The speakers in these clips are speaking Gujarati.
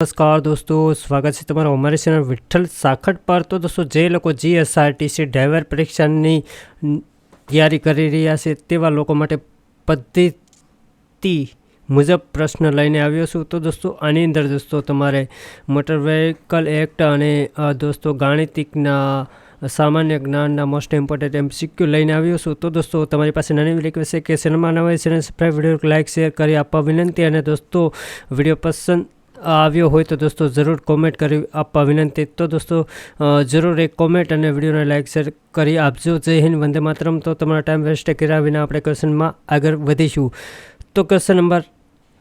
નમસ્કાર દોસ્તો, સ્વાગત છે તમારું અમારી ચેનલ વિઠ્ઠલ સાખટ પર. તો દોસ્તો, જે લોકો જીએસઆરટીસી ડ્રાઈવર પરીક્ષાની તૈયારી કરી રહ્યા છે તેવા લોકો માટે પદ્ધતિ મુજબ પ્રશ્ન લઈને આવ્યો છું. તો દોસ્તો, આની અંદર દોસ્તો તમારે મોટર વ્હીકલ એક્ટ અને દોસ્તો ગાણિતિકના સામાન્ય જ્ઞાનના મોસ્ટ ઇમ્પોર્ટન્ટ MCQ લઈને આવ્યો છું. તો દોસ્તો, તમારી પાસે નાની રિક્વેસ્ટ છે કે ચેનલમાં નવા channel subscribe, video like share કરી આપવા વિનંતી. અને દોસ્તો, વિડીયો પસંદ આવ્યો હોય તો દોસ્તો જરૂર કોમેન્ટ કરી આપવા વિનંતી. તો દોસ્તો, જરૂર એક કોમેન્ટ અને વિડીયોને લાઇક શેર કરી આપજો. જય હિન્દ, વંદે માતરમ. તો તમારા ટાઈમ વેસ્ટ કર્યા વિના આપણે ક્વેશ્ચનમાં આગળ વધીશું. તો ક્વેશ્ચન નંબર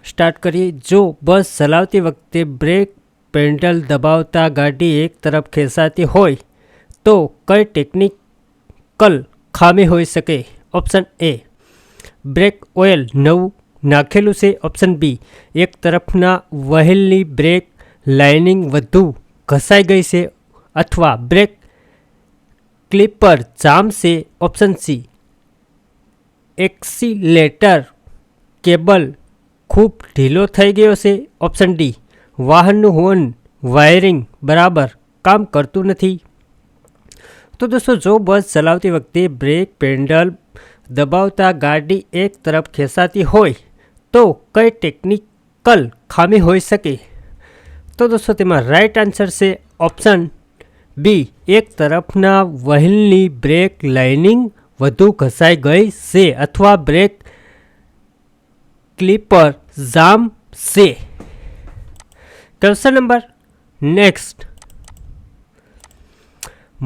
સ્ટાર્ટ કરીએ. જો બસ ચલાવતી વખતે બ્રેક પેડલ દબાવતા ગાડી એક તરફ ખેંચાતી હોય તો કઈ ટેકનિકલ ખામી હોઈ શકે? ઓપ્શન એ, બ્રેક ઓઇલ નવું નાખેલું છે. ઓપ્શન બી, એક તરફના વ્હીલની બ્રેક લાઇનિંગ વધુ ઘસાઈ ગઈ છે અથવા બ્રેક ક્લિપર જામ છે. ઓપ્શન સી, એક્સિલેટર કેબલ ખૂબ ઢીલો થઈ ગયો છે. ઓપ્શન ડી, વાહનનું હોર્ન વાયરિંગ બરાબર કામ કરતું નથી. તો દોસ્તો, જો બસ ચલાવતી વખતે બ્રેક પેડલ દબાવતા ગાડી એક તરફ ખેંચાતી હોય તો કઈ ટેકનિકલ ખામી હોઈ શકે? તો દોસ્તો, તેમાં રાઈટ આન્સર છે ઓપ્શન બી, એક તરફના વ્હીલની બ્રેક લાઇનિંગ વધુ ઘસાઈ ગઈ છે અથવા બ્રેક ક્લિપર જામ છે. Question number next.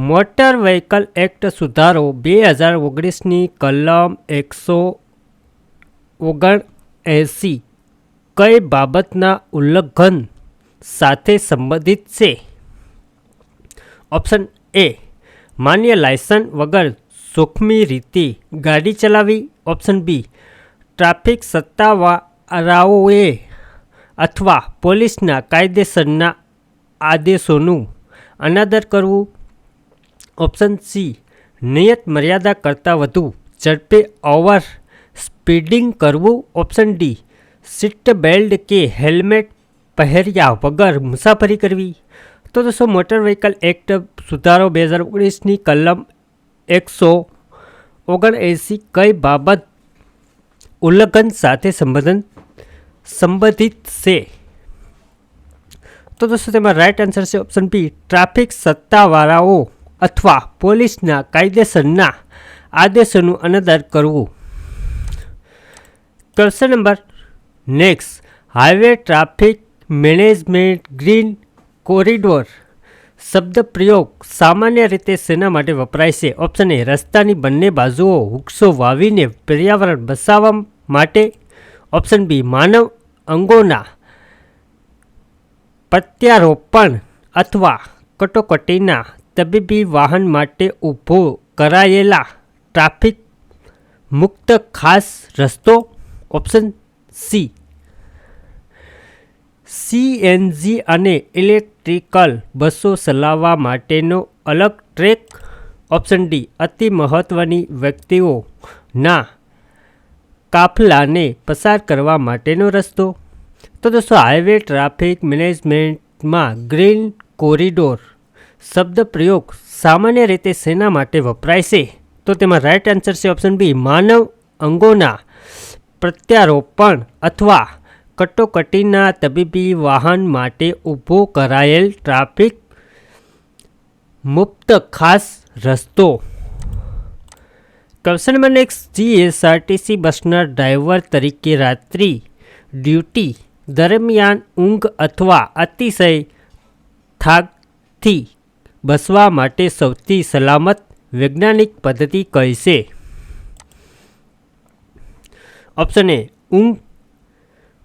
Motor vehicle act સુધારો 2019ની કલમ 179 કઈ બાબતના ઉલ્લંઘન સાથે સંબંધિત છે? ઓપ્શન એ, માન્ય લાયસન્સ વગર જોખમી રીતે ગાડી ચલાવવી. ઓપ્શન બી, ટ્રાફિક સત્તાવાળાઓએ અથવા પોલીસના કાયદેસરના આદેશોનું અનાદર કરવું. ઓપ્શન સી, નિયત મર્યાદા કરતાં વધુ ઝડપે ઓવર સ્પીડિંગ કરવું. ઓપ્શન ડી, સીટ બેલ્ટ કે હેલ્મેટ પહેર્યા વગર મુસાફરી કરવી. તો દોસ્તો, મોટર વ્હીકલ એક્ટ સુધારો 2019ની કલમ 179 કઈ બાબત ઉલ્લંઘન સાથે સંબંધિત છે? તો દોસ્તો, તેમાં રાઈટ આન્સર છે ઓપ્શન બી, ટ્રાફિક સત્તાવાળાઓ અથવા પોલીસના કાયદેસરના આદેશોનું અનાદર કરવું. Question number next. Highway traffic management green corridor શબ્દ પ્રયોગ સામાન્ય રીતે શેના માટે વપરાય છે? ઓપ્શન એ, રસ્તાની બંને બાજુઓ વૃક્ષો વાવીને પર્યાવરણ બચાવવા માટે. ઓપ્શન બી, માનવ અંગોના પ્રત્યારોપણ અથવા કટોકટીના તબીબી વાહન માટે ઊભો કરાયેલા ટ્રાફિક મુક્ત ખાસ રસ્તો. ઓપ્શન સી, CNG અને ઇલેક્ટ્રિકલ બસો ચલાવવા માટેનો અલગ ટ્રેક. ઓપ્શન ડી, અતિ મહત્વની વ્યક્તિઓના કાફલાને પસાર કરવા માટેનો રસ્તો. તો દોસ્તો, હાઈવે ટ્રાફિક મેનેજમેન્ટમાં ગ્રીન કોરિડોર શબ્દ પ્રયોગ સામાન્ય રીતે શેના માટે વપરાય છે? તો તેમાં રાઈટ આન્સર છે ઓપ્શન બી, માનવ અંગોના પ્રત્યારોપણ અથવા કટોકટીના તબીબી વાહન માટે ઊભો કરાયેલ ટ્રાફિક મુક્ત ખાસ રસ્તો. Question number next. જીએસઆરટીસી બસના ડ્રાઈવર તરીકે રાત્રિ ડ્યુટી દરમિયાન ઊંઘ અથવા અતિશય થાકથી બચવા માટે સૌથી સલામત વૈજ્ઞાનિક પદ્ધતિ કઈ છે? ઓપ્શન એ, ઊંઘ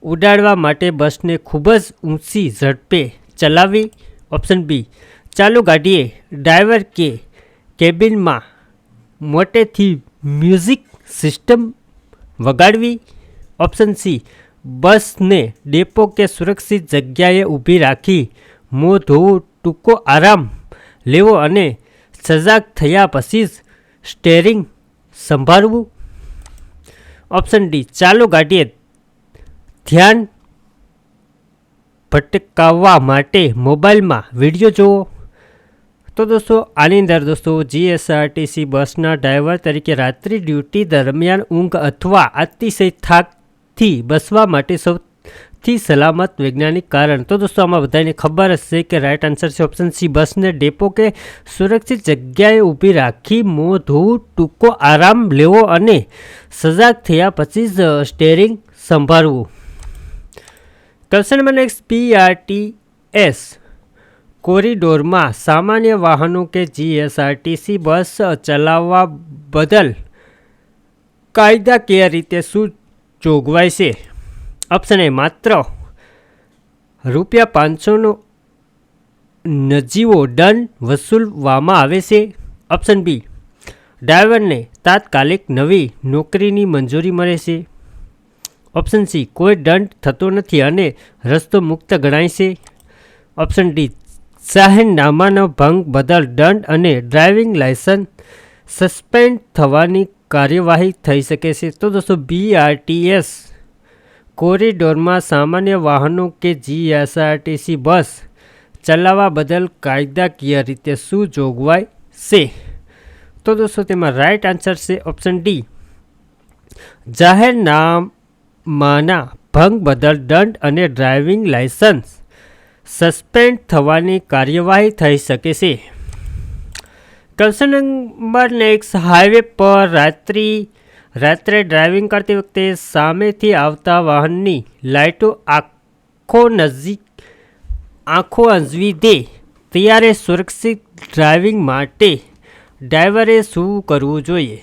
ઉડાડવા માટે બસને ખૂબ જ ઊંચી ઝડપે ચલાવવી. ઓપ્શન બી, ચાલુ ગાડીએ ડ્રાઈવર કે કેબિનમાં મોટેથી મ્યુઝિક સિસ્ટમ વગાડવી. ઓપ્શન સી, બસને ડેપો કે સુરક્ષિત જગ્યાએ ઊભી રાખી મોં ધોવું, ટૂંકો આરામ લેવો અને સજાગ થયા પછી જ સ્ટેરિંગ સંભાળવું. ઓપ્શન ડી, ચાલુ ગાડીએ ધ્યાન ભટકાવવા માટે મોબાઈલમાં વિડીયો જુઓ. તો દોસ્તો આની અંદર દોસ્તો જીએસઆરટીસી બસના ડ્રાઈવર તરીકે રાત્રિ ડ્યુટી દરમિયાન ઊંઘ અથવા અતિશય થાકથી બચવા માટે સૌથી સલામત વૈજ્ઞાનિક કારણ. તો દોસ્તો આમાં બધાને ખબર હશે કે રાઇટ આન્સર છે ઓપ્શન સી. બસને ડેપો કે સુરક્ષિત જગ્યાએ ઊભી રાખી મોં ધોવું, ટૂંકો આરામ લેવો અને સજાગ થયા પછી જ સ્ટેરિંગ સંભાળવું. Question number next. PRTS કોરિડોરમાં સામાન્ય વાહનો કે જીએસઆરટીસી બસ ચલાવવા બદલ કાયદાકીય રીતે શું જોગવાઈ છે? ઓપ્શન એ માત્ર ₹500નો નજીવો દંડ વસૂલવામાં આવે છે. ઓપ્શન બી ડ્રાઈવરને તાત્કાલિક નવી નોકરીની મંજૂરી મળે છે. ઓપ્શન સી કોઈ દંડ થતો નથી અને રસ્તો મુક્ત ગણાય છે. ઓપ્શન ડી જાહેરનામાનો ભંગ બદલ દંડ અને ડ્રાઇવિંગ લાયસન્સ સસ્પેન્ડ થવાની કાર્યવાહી થઈ શકે છે. તો દોસ્તો BRTS કોરિડોરમાં સામાન્ય વાહનો કે જીએસઆરટીસી બસ ચલાવવા બદલ કાયદાકીય રીતે શું જોગવાઈ છે? તો દોસ્તો તેમાં રાઇટ આન્સર છે ઓપ્શન ડી. જાહેરનામાના ભંગ બદલ દંડ અને ડ્રાઇવિંગ લાયસન્સ સસ્પેન્ડ થવાની કાર્યવાહી થઈ શકે છે. Question number next. હાઈવે પર રાત્રે ડ્રાઇવિંગ કરતી વખતે સામેથી આવતા વાહનની લાઇટો આંખો અંજવી દે ત્યારે સુરક્ષિત ડ્રાઇવિંગ માટે ડ્રાઈવરે શું કરવું જોઈએ?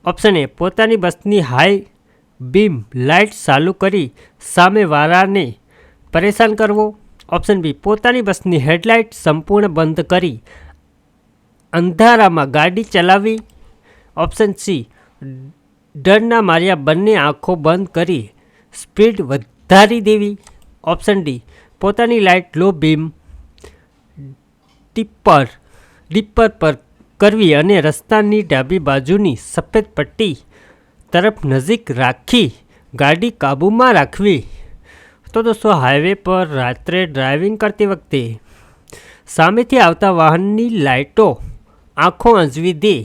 ઓપ્શન એ પોતાની બસની હાઈ બીમ લાઇટ ચાલુ કરી સામેવાળાને પરેશાન કરવો. ઓપ્શન બી પોતાની બસની હેડલાઇટ સંપૂર્ણ બંધ કરી અંધારામાં ગાડી ચલાવવી. ઓપ્શન સી ડરના માર્યા બંને આંખો બંધ કરી સ્પીડ વધારી દેવી. ઓપ્શન ડી પોતાની લાઇટ લો બીમ ડિપ્પર પર કરવી અને રસ્તાની ડાબી બાજુની સફેદ પટ્ટી તરફ નજીક રાખી ગાડી કાબૂમાં રાખવી. તો દોસ્તો હાઈવે પર રાત્રે ડ્રાઇવિંગ કરતી વખતે સામેથી આવતા વાહનની લાઇટો આંખો અંજવી દે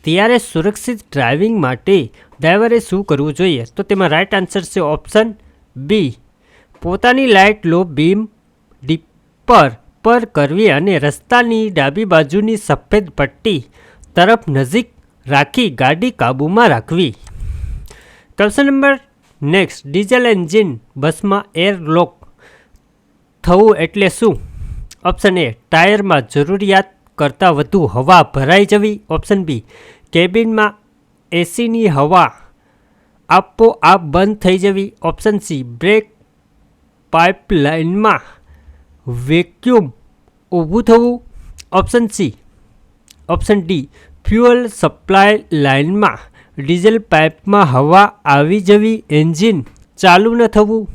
ત્યારે સુરક્ષિત ડ્રાઇવિંગ માટે ડ્રાઈવરે શું કરવું જોઈએ? તો તેમાં રાઇટ આન્સર છે ઓપ્શન બી. પોતાની લાઇટ લો બીમ ડિપ્પર પર કરવી અને રસ્તાની ડાબી બાજુની સફેદ પટ્ટી તરફ નજીક રાખી ગાડી કાબૂમાં રાખવી. Question number next. Diesel engine બસમાં એરલોક થવું એટલે શું? ઓપ્શન એ ટાયરમાં જરૂરિયાત કરતાં વધુ હવા ભરાઈ જવી. ઓપ્શન બી કેબિનમાં એસીની હવા આપોઆપ બંધ થઈ જવી. ઓપ્શન સી બ્રેક પાઇપલાઇનમાં વેક્યુમ ઊભું થવું. ઓપ્શન ડી ફ્યુઅલ સપ્લાય લાઇનમાં ડીઝલ પાઇપમાં હવા આવી જવી, એન્જિન ચાલુ ન થવું.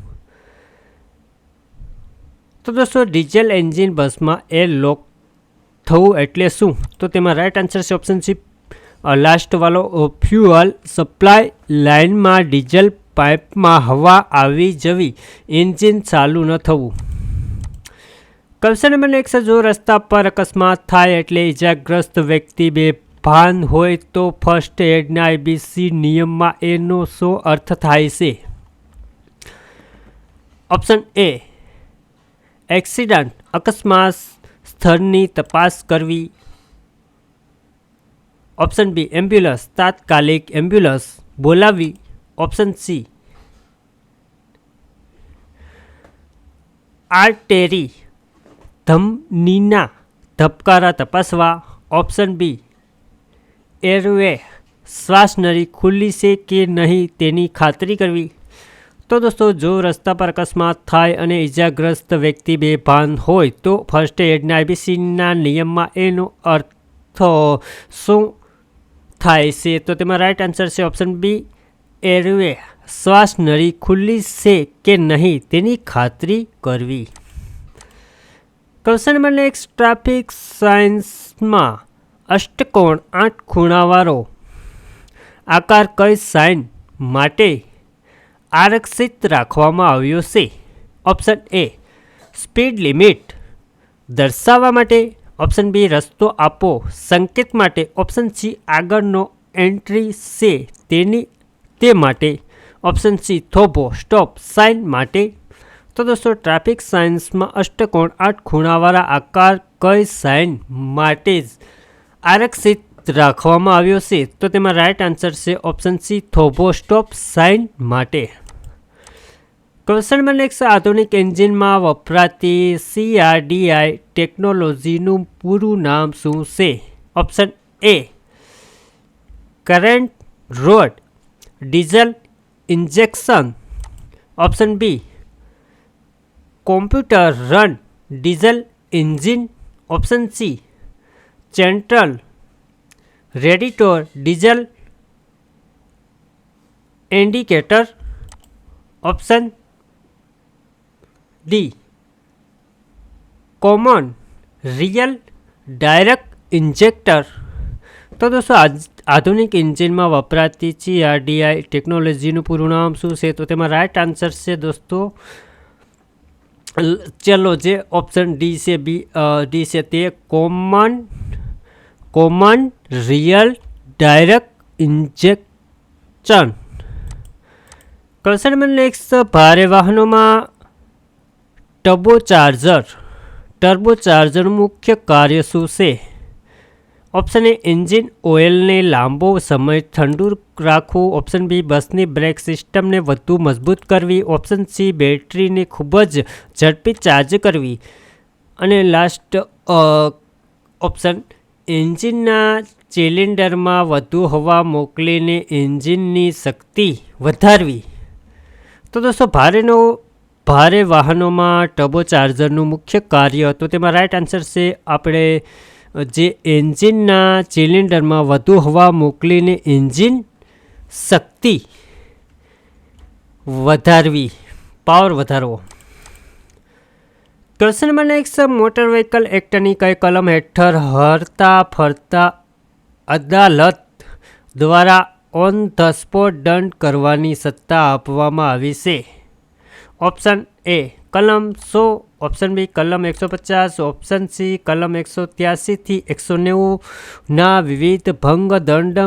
તો દોસ્તો ડીઝલ એન્જિન બસમાં એરલોક થવું એટલે શું? તો તેમાં રાઇટ આન્સર છે ઓપ્શન સી લાસ્ટ વાળો. ફ્યુઅલ સપ્લાય લાઇનમાં ડીઝલ પાઇપમાં હવા આવી જવી, એન્જિન ચાલુ ન થવું. Question number next. જો રસ્તા પર અકસ્માત થાય એટલે ઇજાગ્રસ્ત વ્યક્તિ બેભાન હોય તો ફર્સ્ટ એડના ABC નિયમમાં એનો શું અર્થ થાય છે? ઓપ્શન એ એક્સિડન્ટ અકસ્માત સ્થળની તપાસ કરવી. ઓપ્શન બી એમ્બ્યુલન્સ તાત્કાલિક એમ્બ્યુલન્સ બોલાવવી. ઓપ્શન સી આર્ટેરી ધમનીના ધબકારા તપાસવા. ઓપ્શન બી એરવે શ્વાસનળી ખુલ્લી છે કે નહીં તેની ખાતરી કરવી. તો દોસ્તો જો રસ્તા પર અકસ્માત થાય અને ઇજાગ્રસ્ત વ્યક્તિ બેભાન હોય તો ફર્સ્ટ એડના ABCના નિયમમાં એનો અર્થ શું થાય છે? તો તેમાં રાઇટ આન્સર છે ઓપ્શન બી એરવે શ્વાસનળી ખુલ્લી છે કે નહીં તેની ખાતરી કરવી. Question number next. ટ્રાફિક સાયન્સમાં અષ્ટકોણ 8 ખૂણાવાળો આકાર કઈ સાઇન માટે આરક્ષિત રાખવામાં આવ્યો છે? ઓપ્શન એ સ્પીડ લિમિટ દર્શાવવા માટે, ઓપ્શન બી રસ્તો આપો સંકેત માટે, ઓપ્શન સી આગળનો એન્ટ્રી છે તે માટે, ઓપ્શન સી થોભો સ્ટોપ સાઇન માટે. તો દોસ્તો ટ્રાફિક સાયન્સમાં અષ્ટકોણ 8 ખૂણાવાળા આકાર કઈ સાઇન માટે જ આરક્ષિત રાખવામાં આવ્યો છે? તો તેમાં રાઈટ આન્સર છે ઓપ્શન સી થોભો સ્ટોપ સાઇન માટે. ક્વેશ્ચન નંબર નેક્સ્ટ, આધુનિક એન્જિનમાં વપરાતી CRDI ટેકનોલોજીનું પૂરું નામ શું છે? Option A current road diesel injection, option B computer run diesel engine, option C central radiator diesel indicator, option D common real direct injector. તો દોસ્તો આધુનિક એન્જિનમાં વપરાતી CRDI ટેકનોલોજીનું પૂરું નામ શું છે? તો તેમાં રાઈટ આન્સર છે દોસ્તો, ચલો જે ઓપ્શન ડી છે તે common real direct injection. Question number next, ભારે વાહનોમાં ટર્બોચાર્જરનું મુખ્ય કાર્ય શું છે? ઓપ્શન એ એન્જિન ઓઇલને લાંબો સમય ઠંડુ રાખવું, ઓપ્શન બી બસની બ્રેક સિસ્ટમને વધુ મજબૂત કરવી, ઓપ્શન સી બેટરીને ખૂબ જ ઝડપી ચાર્જ કરવી, અને લાસ્ટ ઓપ્શન એન્જિનના સિલિન્ડરમાં વધુ હવા મોકલીને એન્જિનની શક્તિ વધારવી. તો દોસ્તો ભારે વાહનોમાં ટર્બોચાર્જરનું મુખ્ય કાર્ય, તો તેમાં રાઈટ આન્સર છે આપણે જે એન્જિનના સિલિન્ડરમાં વધુ હવા મોકલીને એન્જિન શક્તિ વધારવી, પાવર વધારવો. Question number next, motor vehicle એક્ટની કઈ કલમ હેઠળ હરતા ફરતા અદાલત દ્વારા ઓન ધ સ્પોટ દંડ કરવાની સત્તા આપવામાં આવી છે? ઓપ્શન એ કલમ 100, ઓપ્શન બી કલમ 150, ઓપ્શન સી કલમ 183 થી 190 ના વિવિધ ભંગ દંડ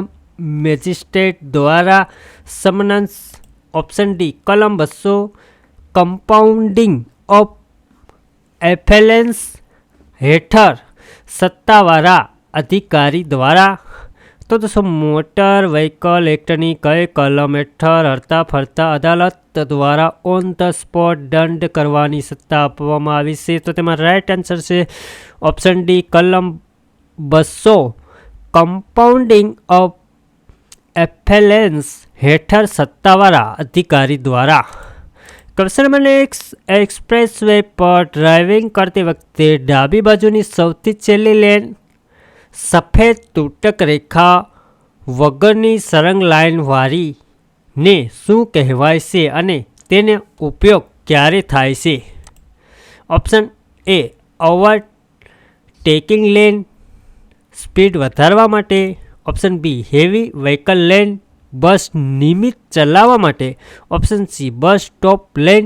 મેજિસ્ટ્રેટ દ્વારા સમન્સ, ઓપ્શન ડી કલમ 200 કમ્પાઉન્ડિંગ ઓફ એફેલેન્સ હેઠળ સત્તાવાળા અધિકારી દ્વારા. તો દોસ્તો મોટર વ્હીકલ એક્ટની કઈ કલમ હેઠળ હરતા ફરતા અદાલત દ્વારા ઓન ધ સ્પોટ દંડ કરવાની સત્તા આપવામાં આવી છે? તો તેમાં રાઈટ આન્સર છે ઓપ્શન ડી કલમ 200 કમ્પાઉન્ડિંગ ઓફ એફેલેન્સ હેઠળ સત્તાવાળા અધિકારી દ્વારા. Question number next, express way પર ડ્રાઇવિંગ કરતી વખતે ડાબી બાજુની સૌથી છેલ્લી લેન સફેદ તૂટક રેખા વગરની સળંગ લાઇન વાળીને શું કહેવાય છે અને તેનો ઉપયોગ ક્યારે થાય છે? Option A overtaking lane speed વધારવા માટે, option B heavy vehicle lane bus નિયમિત ચલાવવા માટે, option C bus stop lane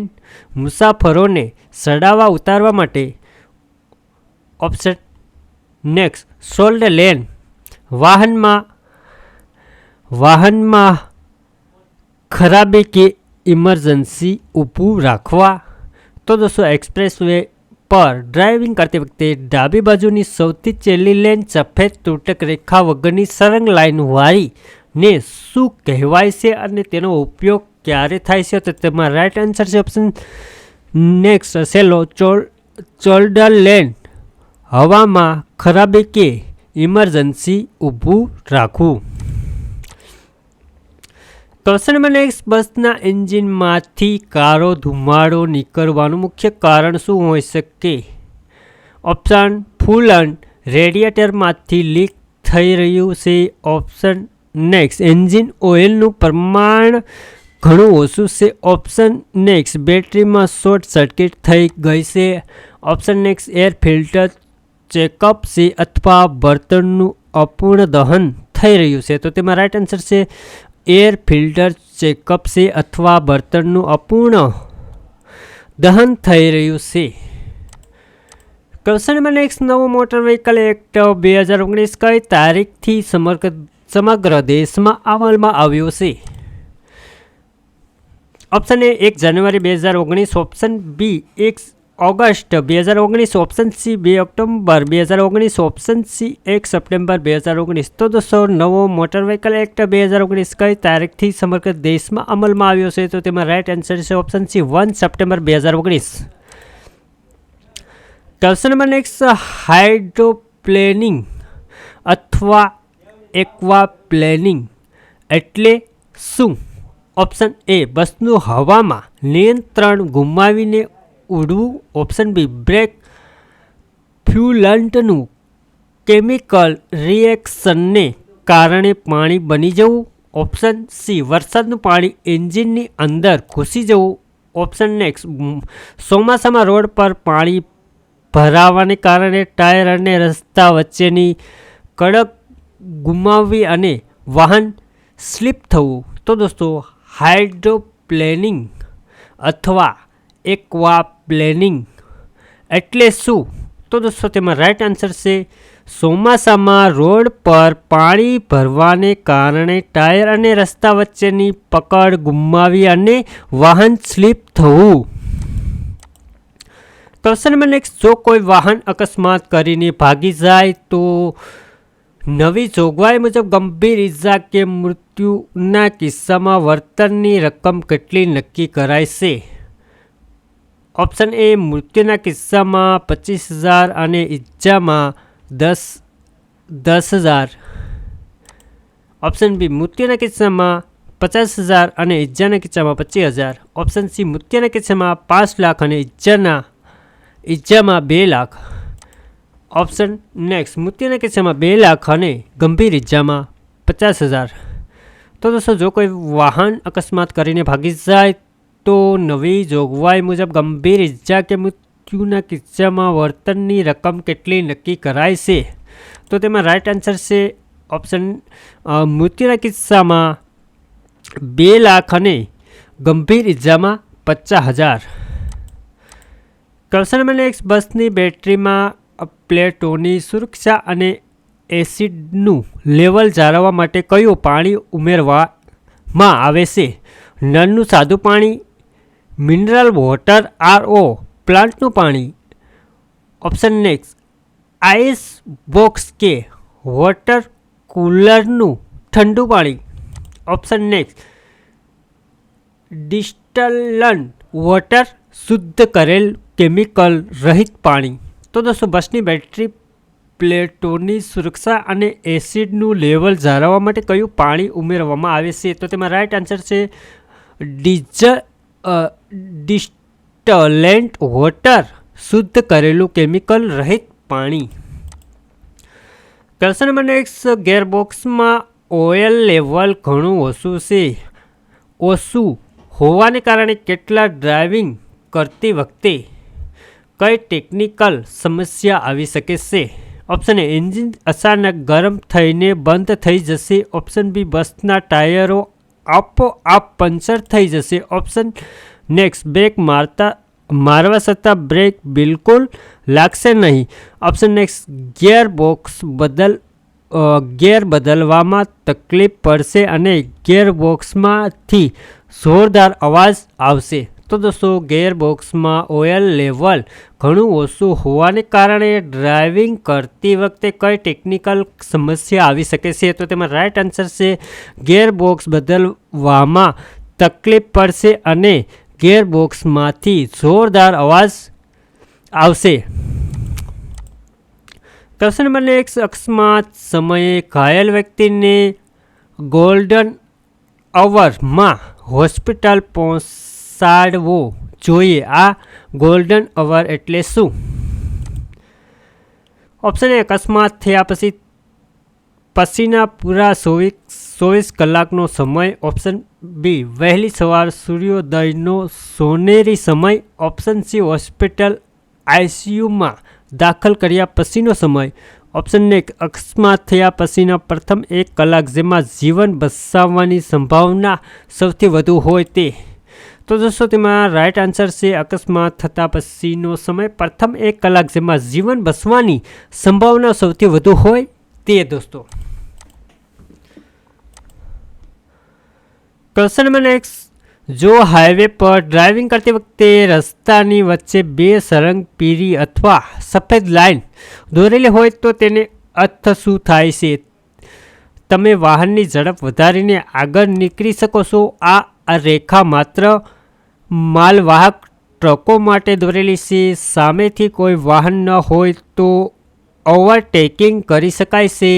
મુસાફરોને ચડાવવા ઉતારવા માટે, ઓપ્શન નેક્સ્ટ શોલ્ડર લેન વાહનમાં ખરાબી કે ઇમરજન્સી ઊભું રાખવા. તો દોસ્તો એક્સપ્રેસ વે પર ડ્રાઇવિંગ કરતી વખતે ડાબી બાજુની સૌથી છેલ્લી લેન સફેદ તૂટક રેખા વગરની સળંગ લાઇન વાળીને શું કહેવાય છે અને તેનો ઉપયોગ ક્યારે થાય છે? તો તેમાં રાઈટ આન્સર છે ઓપ્શન નેક્સ્ટ સેલો શોલ્ડર લેન હવામાં ખરાબી કે ઇમરજન્સી ઊભું રાખવું. ક્વેશ્ચન નંબર નેક્સ્ટ, બસના એન્જિનમાંથી કાળો ધુમાડો નીકળવાનું મુખ્ય કારણ શું હોઈ શકે? ઓપ્શન ફ્યુઅલ રેડિએટરમાંથી લીક થઈ રહ્યું છે, ઓપ્શન નેક્સ્ટ એન્જિન ઓઇલનું પ્રમાણ ઘણું ઓછું છે, ઓપ્શન નેક્સ્ટ બેટરીમાં શોર્ટ સર્કિટ થઈ ગઈ છે, option next air filter checkup છે, અથવા બળતણનું અપૂર્ણ દહન થઈ રહ્યું છે? તો તેમાં રાઈટ આન્સર છે એર ફિલ્ટર ચેકઅપ છે અથવા બળતણનું અપૂર્ણ દહન થઈ રહ્યું છે. ક્વેશ્ચન નંબર નેક્સ્ટ, નવો મોટર વ્હીકલ એક્ટ 2019 કઈ તારીખથી સમગ્ર દેશમાં અમલમાં આવ્યો છે? ઓપ્શન એ 1 જાન્યુઆરી 2019, ઓપ્શન બી 1 ઓગસ્ટ 2019, ઓપ્શન સી 2 ઓક્ટોબર 2019, ઓપ્શન સી 1 સપ્ટેમ્બર 2019. તો દોસ્તો નવો મોટર વ્હીકલ એક્ટ 2019 કઈ તારીખથી સમગ્ર દેશમાં અમલમાં આવ્યો છે? તો તેમાં રાઇટ આન્સર છે option C 1 September 2019. Question number next, hydroplaning અથવા એક્વાપ્લેનિંગ એટલે શું? ઓપ્શન એ બસનું હવામાં નિયંત્રણ ગુમાવીને ઉડવું, ઓપ્શન બી બ્રેક ફ્યુલન્ટનું કેમિકલ રિએક્શનને કારણે પાણી બની જવું, ઓપ્શન સી વરસાદનું પાણી એન્જિનની અંદર ઘૂસી જવું, ઓપ્શન નેક્સ્ટ ચોમાસામાં રોડ પર પાણી ભરાવાને કારણે ટાયર અને રસ્તા વચ્ચેની કડક ગુમાવવી અને વાહન સ્લીપ થવું. તો દોસ્તો હાઇડ્રોપ્લેનિંગ અથવા એક્વાપ્લેનિંગ એટલે શું? તો દોસ્તો તેમાં રાઇટ આન્સર છે ચોમાસામાં રોડ પર પાણી ભરવાને કારણે ટાયર અને રસ્તા વચ્ચેની પકડ ગુમાવી અને વાહન સ્લીપ થવું. ક્વેશ્ચન નંબર નેક્સ્ટ, જો કોઈ વાહન અકસ્માત કરીને ભાગી જાય તો નવી જોગવાઈ મુજબ ગંભીર ઇજા કે મૃત્યુના કિસ્સામાં વળતરની રકમ કેટલી નક્કી કરાય છે? ઓપ્શન એ મૃત્યુના કિસ્સામાં 25,000 અને ઇજામાં 10,000. ઓપ્શન બી મૃત્યુના કિસ્સામાં 50,000 અને ઇજાના કિસ્સામાં 25,000. ઓપ્શન સી મૃત્યુના કિસ્સામાં 5 લાખ અને ઇજામાં 2 લાખ. ઓપ્શન નેક્સ્ટ મૃત્યુના કિસ્સામાં 2 લાખ અને ગંભીર ઇજામાં 50,000. તો દોસ્તો જો કોઈ વાહન અકસ્માત કરીને ભાગી જાય તો નવી જોગવાઈ મુજબ ગંભીર ઇજા કે મૃત્યુના કિસ્સામાં વળતરની રકમ કેટલી નક્કી કરાય છે? તો તેમાં રાઇટ આન્સર છે ઓપ્શન મૃત્યુના કિસ્સામાં 2 લાખ અને ગંભીર ઇજામાં 50,000. ક્વેશ્ચન નંબર નેક્સ્ટ, બસની બેટરીમાં પ્લેટોની સુરક્ષા અને એસિડનું લેવલ જાળવવા માટે કયું પાણી ઉમેરવામાં આવે છે? નળનું સાદું પાણી, મિનરલ વોટર, RO પ્લાન્ટનું પાણી, ઓપ્શન નેક્સ્ટ આઈસ બોક્સ કે વોટર કુલરનું ઠંડુ પાણી, ઓપ્શન નેક્સ્ટ ડિસ્ટલન્ટ વોટર શુદ્ધ કરેલ કેમિકલ રહિત પાણી. તો દોસ્તો બસની બેટરી પ્લેટોની સુરક્ષા અને એસિડનું લેવલ જાળવવા માટે કયું પાણી ઉમેરવામાં આવે છે? તો તેમાં રાઇટ આન્સર છે ડિસ્ટલન્ટ વોટર શુદ્ધ કરેલું કેમિકલ રહિત પાણી. ક્વેશ્ચન નંબર નેક્સ્ટ, ગેરબોક્સમાં ઓઇલ લેવલ ઘણું ઓછું છે. ઓછું હોવાને કારણે કેટલા ડ્રાઇવિંગ કરતી વખતે કઈ ટેકનિકલ સમસ્યા આવી શકે છે? ઓપ્શન એ એન્જિન અચાનક ગરમ થઈને બંધ થઈ જશે, ઓપ્શન બી બસના ટાયરો આપોઆપ પંચર થઈ જશે, ઓપ્શન નેક્સ્ટ બ્રેક મારવા છતાં બ્રેક બિલકુલ લાગશે નહીં, ઓપ્શન નેક્સ્ટ ગેર બદલવામાં તકલીફ પડશે અને ગેરબોક્સમાંથી જોરદાર અવાજ આવશે. તો દોસ્તો ગેરબોક્સમાં ઓઇલ લેવલ ઘણું ઓછું હોવાને કારણે ડ્રાઇવિંગ કરતી વખતે કઈ ટેકનિકલ સમસ્યા આવી શકે છે? તો તેમાં રાઇટ આન્સર છે ગેરબોક્સ બદલવામાં તકલીફ પડશે અને ગેરબોક્સમાંથી જોરદાર અવાજ આવશે. ક્વેશ્ચન નંબર નેક્સ્ટ, અકસ્માત સમયે ઘાયલ વ્યક્તિને ગોલ્ડન અવરમાં હોસ્પિટલ પહોંચાડવો જોઈએ. આ ગોલ્ડન અવર એટલે શું? ઓપ્શન એ અકસ્માત થયા પછીના પૂરા 24 કલાકનો સમય, ઓપ્શન બી વહેલી સવાર સૂર્યોદયનો સોનેરી સમય, ઓપ્શન સી હોસ્પિટલ ICUમાં દાખલ કર્યા પછીનો સમય, ઓપ્શન એ અકસ્માત થયા પછીના પ્રથમ 1 કલાક જેમાં જીવન બચાવવાની સંભાવના સૌથી વધુ હોય તે. તો દોસ્તો તેમાં રાઈટ આન્સર છે અકસ્માત થતાં પછીનો સમય પ્રથમ 1 કલાક જેમાં જીવન બચવાની સંભાવના સૌથી વધુ હોય તે દોસ્તો. ક્વેશ્ચન નંબર નેક્સ્ટ, જો હાઈવે પર ડ્રાઇવિંગ કરતી વખતે રસ્તાની વચ્ચે 2 સળંગ પીળી અથવા સફેદ લાઇન દોરેલી હોય તો તેને અર્થ શું થાય છે? તમે વાહનની ઝડપ વધારીને આગળ નીકળી શકો છો. આ રેખા માત્ર માલવાહક ટ્રકો માટે દોરેલી છે. સામેથી કોઈ વાહન ન હોય તો ઓવરટેકિંગ કરી શકાય છે.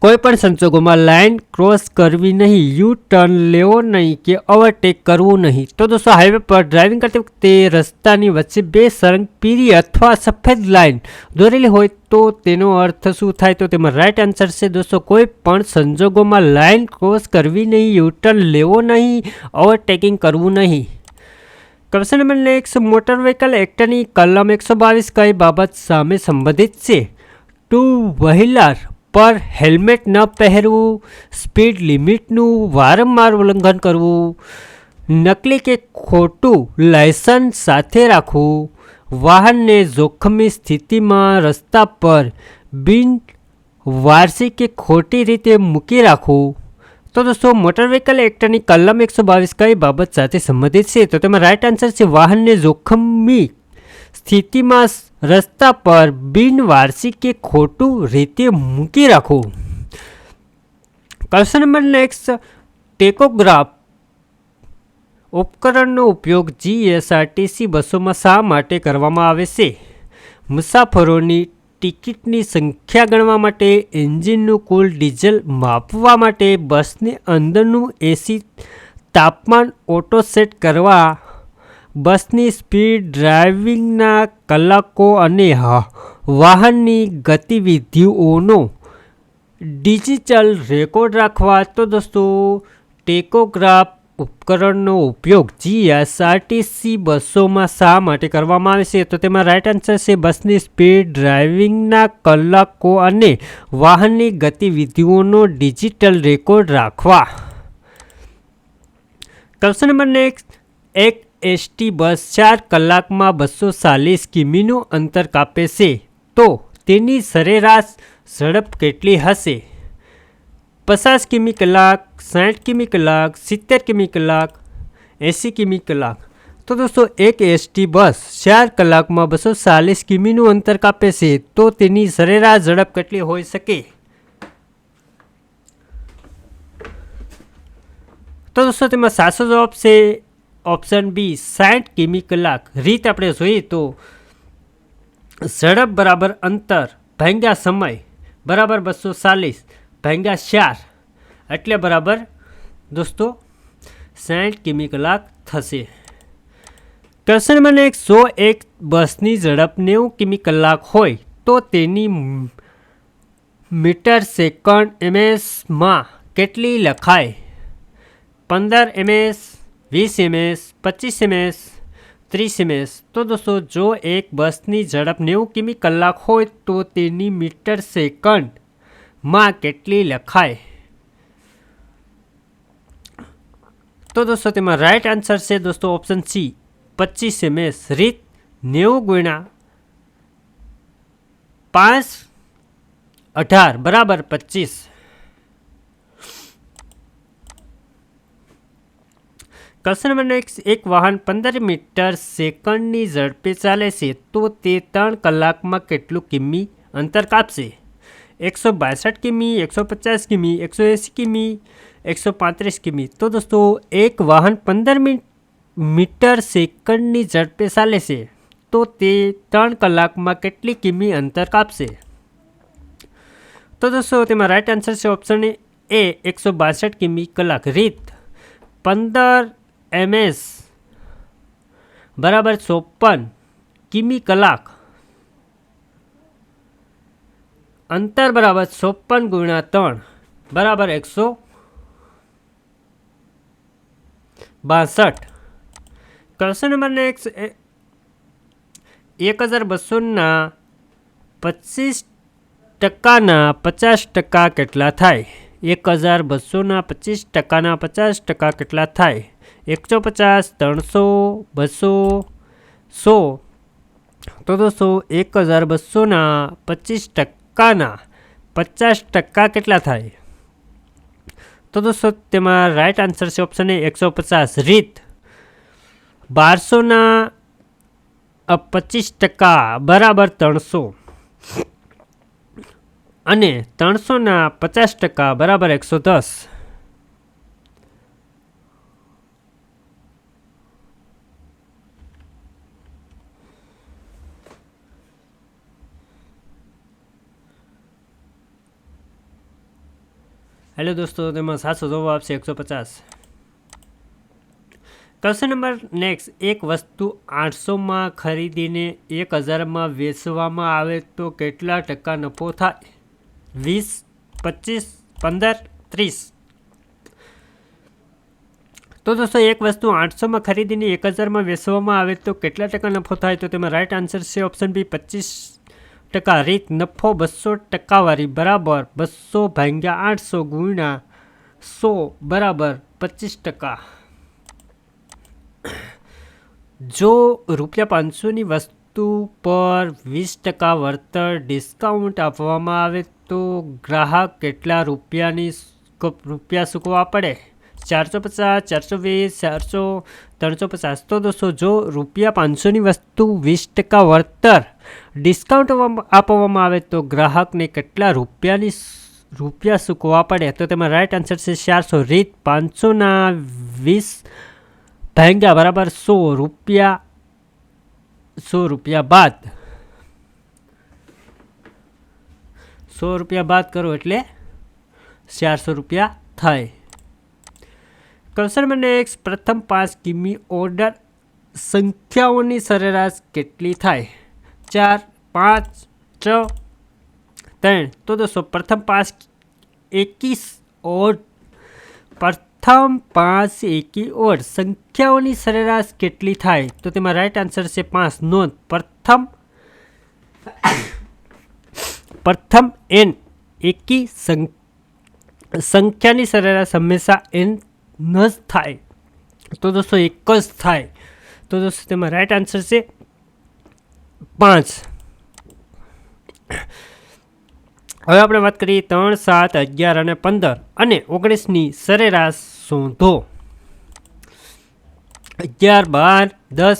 કોઈ પણ સંજોગોમાં લાઇન ક્રોસ કરવી નહીં, યુ ટર્ન લેવો નહીં કે ઓવરટેક કરવું નહીં. તો દોસ્તો હાઈવે પર ડ્રાઇવિંગ કરતી વખતે રસ્તાની વચ્ચે 2 સળંગ પીળી અથવા સફેદ લાઇન દોરેલી હોય તો તેનો અર્થ શું થાય? તો તેમાં રાઈટ આન્સર છે દોસ્તો કોઈ પણ સંજોગોમાં લાઇન ક્રોસ કરવી નહીં, યુ ટર્ન લેવો નહીં, ઓવરટેકિંગ કરવું નહીં. Question number next, motor vehicle એક્ટની કલમ 122 કઈ બાબત સામે સંબંધિત છે? 2 વ્હીલર પર હેલ્મેટ ન પહેરવું, સ્પીડ લિમિટનું વારંવાર ઉલ્લંઘન કરવું, નકલી કે ખોટું લાયસન્સ સાથે રાખવું, વાહનને જોખમી સ્થિતિમાં રસ્તા પર બિન વાર્ષિક કે ખોટી રીતે મૂકી રાખવું. તો દોસ્તો મોટર વ્હીકલ એક્ટની કલમ 122 કઈ બાબત સાથે સંબંધિત છે? તો તેમાં રાઈટ આન્સર છે વાહનને જોખમી સ્થિતિમાં રસ્તા પર બિનવાર્ષિક કે ખોટું રીતે મૂકી રાખવું. ક્વેશ્ચન નંબર નેક્સ્ટ, ટેકોગ્રાફ ઉપકરણનો ઉપયોગ જીએસઆરટીસી બસોમાં શા માટે કરવામાં આવે છે? મુસાફરોની ટિકિટની સંખ્યા ગણવા માટે, એન્જિનનું કુલ ડીઝલ માપવા માટે, બસની અંદરનું એસી તાપમાન ઓટો સેટ કરવા, બસની સ્પીડ, ડ્રાઇવિંગના કલાકો અને વાહનની ગતિવિધિઓનો ડિજિટલ રેકોર્ડ રાખવા. તો દોસ્તો ટેકોગ્રાફ ઉપકરણનો ઉપયોગ જીએસઆરટીસી બસોમાં શા માટે કરવામાં આવે છે? તો તેમાં રાઈટ આન્સર છે બસની સ્પીડ, ડ્રાઇવિંગના કલાકો અને વાહનની ગતિવિધિઓનો ડિજિટલ રેકોર્ડ રાખવા. ક્વેશ્ચન નંબર નેક્સ્ટ, એક એસટી બસ 4 કલાકમાં 240 કિમીનું અંતર કાપે છે તો તેની સરેરાશ ઝડપ કેટલી હશે? 50 કિમી કલાક, 60 કિમી કલાક, 70 કિમી કલાક, 80 કિમી કલાક. તો દોસ્તો એક એસટી બસ 4 કલાકમાં 240 કિમીનું અંતર કાપે છે તો તેની સરેરાશ ઝડપ કેટલી હોઈ શકે? તો દોસ્તો તેમાં સાચો જવાબ છે ઓપ્શન બી 60 કિમી કલાક. રીત આપણે જોઈએ તો ઝડપ બરાબર અંતર ભાગ્યા સમય બરાબર 240 ભાગ્યા 4 એટલે બરાબર દોસ્તો 60 કિમી કલાક થશે. ક્વેશ્ચન નંબર નેક્સ્ટ, જો એક બસની ઝડપ 90 કિમી કલાક હોય તો તેની મીટર સેકન્ડ એમએસમાં કેટલી લખાય? 15 એમએસ, 20 એમએસ, 25 એમએસ, 30 એમએસ. તો દોસ્તો જો એક બસની ઝડપ 90 કિમી કલાક હોય તો તેની મીટર સેકન્ડમાં કેટલી લખાય? તો દોસ્તો તેમાં રાઈટ આન્સર છે દોસ્તો ઓપ્શન સી 25 એમએસ. રીત 90 ગુણ્યા 5 18 બરાબર 25. ક્વેશ્ચન નંબર નેક્સ્ટ, એક વાહન 15 મીટર સેકન્ડની ઝડપે ચાલે છે તો તે 3 કલાકમાં કેટલું કિમી અંતર કાપશે? 162 કિમી, 150 કિમી, 180 કિમી, 135 કિમી. તો દોસ્તો એક વાહન 15 મીટર સેકન્ડની ઝડપે ચાલે છે તો તે 3 કલાકમાં કેટલી કિમી અંતર કાપશે? તો દોસ્તો તેમાં રાઈટ આન્સર છે ઓપ્શન એ 162 કિમી કલાક. રીત 15 એમએસ બરાબર 54 કિમી કલાક, અંતર બરાબર 54 ગુણ્યા 3 બરાબર 162. ક્વેશ્ચન નંબર નેક્સ્ટ, 1200ના 25%ના 50% કેટલા થાય? 1200ના 25%ના 50% કેટલા થાય? 150, 300, 200, 100. તો દોસ્તો 1200ના 25%ના 50% કેટલા થાય? તો દોસ્તો તેમાં રાઈટ આન્સર છે ઓપ્શન એ 150. રીત 1200ના 25% બરાબર 300 અને 300ના 50% બરાબર 110. હેલો દોસ્તો, તેમાં સાચો જવાબ આપશે 150. Question number next. એક વસ્તુ 800માં ખરીદીને 1000માં વેચવામાં આવે તો કેટલા ટકા નફો થાય? 20, 25, 15, 30. તો દોસ્તો એક વસ્તુ 800માં ખરીદીને 1000માં વેચવામાં આવે તો કેટલા ટકા નફો થાય? તો તેમાં રાઈટ આન્સર છે ઓપ્શન બી 25%. રીત નફો 200% બરાબર 200 ભાગ્યા 800 ગુણ્યા 100 બરાબર 25%. જો ₹500ની વસ્તુ પર 20% વળતર ડિસ્કાઉન્ટ આપવામાં આવે તો ગ્રાહક કેટલા રૂપિયા ચૂકવવા પડે? 450, 420, 400, 350. તો દોસ્તો જો ₹500ની વસ્તુ 20% વળતર ડિસ્કાઉન્ટ આપવામાં આવે તો ગ્રાહકને કેટલા રૂપિયા ચૂકવવા પડે? તો તેમાં રાઈટ આન્સર છે 400. રીત 500ના 20 ભાગ્યા બરાબર 100 રૂપિયા બાદ 100 રૂપિયા બાદ કરો એટલે 400 રૂપિયા થાય. Question number next. પ્રથમ 5 કિમી ઓર્ડર સંખ્યાઓની સરેરાશ કેટલી થાય? 4, 5, 6, 3. તો દોસ્તો પ્રથમ 5 એકી ઓડ સંખ્યાઓની સરેરાશ કેટલી થાય? તો તેમાં રાઈટ આન્સર છે 5. નોંધ પ્રથમ n એકી સંખ્યાની સરેરાશ હંમેશા n ન જ થાય. તો દોસ્તો એક જ થાય. તો દોસ્તો તેમાં રાઈટ આન્સર છે 5. હવે આપણે વાત કરીએ 3, 7, 11 અને 15 અને 19ની સરેરાશ શોધો. 11, 12, 10,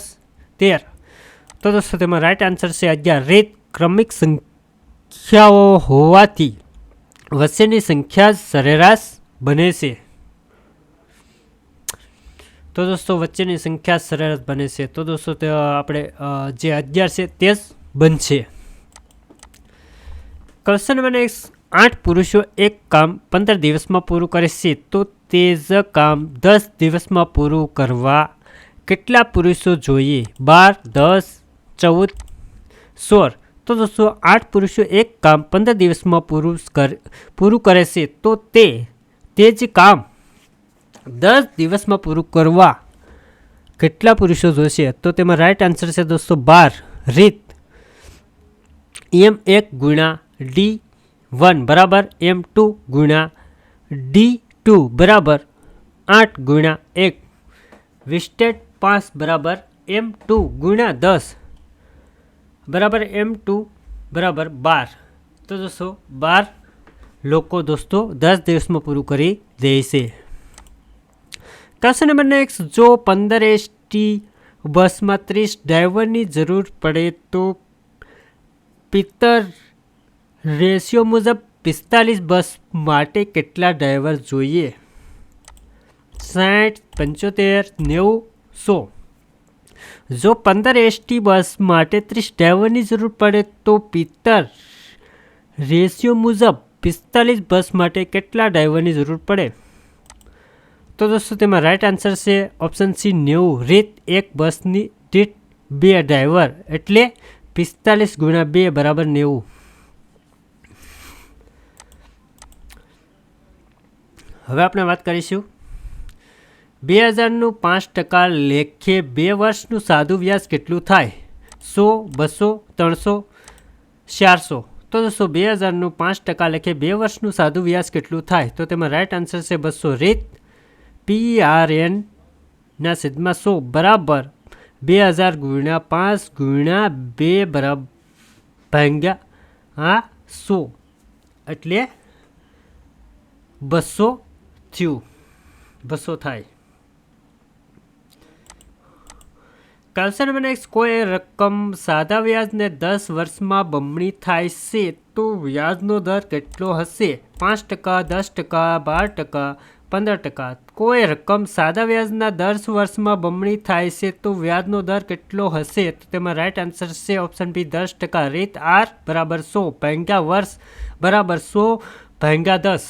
13. તો દોસ્તો તેમાં રાઈટ આન્સર છે 11. રીત ક્રમિક સંખ્યાઓ હોવાથી વચ્ચેની સંખ્યા સરેરાશ બને છે. તો દોસ્તો વચ્ચેની સંખ્યા સરેરાશ બને છે. તો દોસ્તો તે આપણે જે 11 છે તે જ બનશે. Question number next. 8 પુરુષો એક કામ 15 દિવસમાં પૂરું કરે છે તો તે જ કામ 10 દિવસમાં પૂરું કરવા કેટલા પુરુષો જોઈએ? 12, 10, 14, 16. તો દોસ્તો 8 પુરુષો એક કામ 15 દિવસમાં પૂરું કરે છે તો તે જ કામ 10 દિવસમાં પૂરું કરવા કેટલા પુરુષો જોશે? તો તેમાં રાઈટ આન્સર છે દોસ્તો 12. રીત M1 ગુણ્યા D1 બરાબર M2 ગુણ્યા D2 બરાબર 8 ગુણ્યા 1 વિસ્ટેડ 5 બરાબર M2 ગુણ્યા 10 બરાબર M2 બરાબર 12. તો દોસ્તો 12 લોકો દોસ્તો 10 દિવસમાં પૂરું કરી દેશે. Question number next. જો 15 ST બસમાં 30 ડ્રાઈવરની જરૂર પડે તો પિત્તર રેશિયો મુજબ 45 બસ માટે કેટલા ડ્રાઈવર જોઈએ? 60, 75, 90, 100. જો 15 ST બસ માટે 30 ડ્રાઈવરની જરૂર પડે તો પિત્તર રેશિયો મુજબ 45 બસ માટે કેટલા ડ્રાઈવરની જરૂર પડે? તો દોસ્તો તેમાં રાઈટ આન્સર છે ઓપ્શન સી 90. રીત એક બસની દીઠ 2 ડ્રાઈવર એટલે 45 ગુણ્યા 2 બરાબર 90. હવે આપણે વાત કરીશું 2000નું 5% લેખે 2 વર્ષનું સાદું વ્યાજ કેટલું થાય? 100, 200, 300, 400. તો દોસ્તો 2000નું 5% લેખે 2 વર્ષનું સાદું વ્યાજ કેટલું થાય? તો તેમાં રાઈટ આન્સર છે 200. રીત PRN ના છેદમાં 100 બરાબર 2000 ગુણ્યા 5 ગુણ્યા 2 બરાબર ભાગ્યા 100 એટલે 200 થયું. 200 થાય. ક્વેશ્ચન નંબર નેક્સ્ટ, કોઈ રકમ સાદા વ્યાજને 10 વર્ષમાં બમણી થાય છે તો વ્યાજનો દર કેટલો હશે? 5%, 10%, 12%, 15%. કોઈ રકમ સાદા વ્યાજના 10 વર્ષમાં બમણી થાય છે તો વ્યાજનો દર કેટલો હશે? તો તેમાં રાઈટ આન્સર છે ઓપ્શન બી 10%. રીત આર બરાબર 100 ભાગ્યા વર્ષ બરાબર 100 ભાગ્યા 10.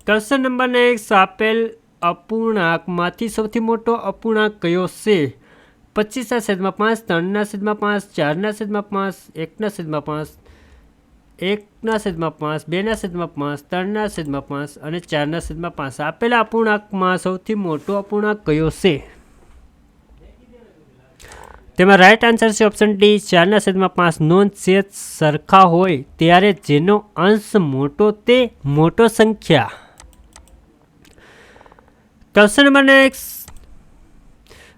ક્વેશ્ચન નંબર નેક્સ્ટ, આપેલ અપૂર્ણાંકમાંથી સૌથી મોટો અપૂર્ણાંક કયો છે? 25/5, 3/5, 4/5, 1/5, 1/5, 2/5, 3/5 અને 4/5. આપેલા અપૂર્ણાંકમાં સૌથી મોટો અપૂર્ણાંક કયો છે? તેમાં રાઈટ આન્સર છે ઓપ્શન ડી 4/5. નોંધ, છેદ સરખા હોય ત્યારે જેનો અંશ મોટો તે મોટો સંખ્યા. ક્વેશ્ચન નંબર નેક્સ્ટ,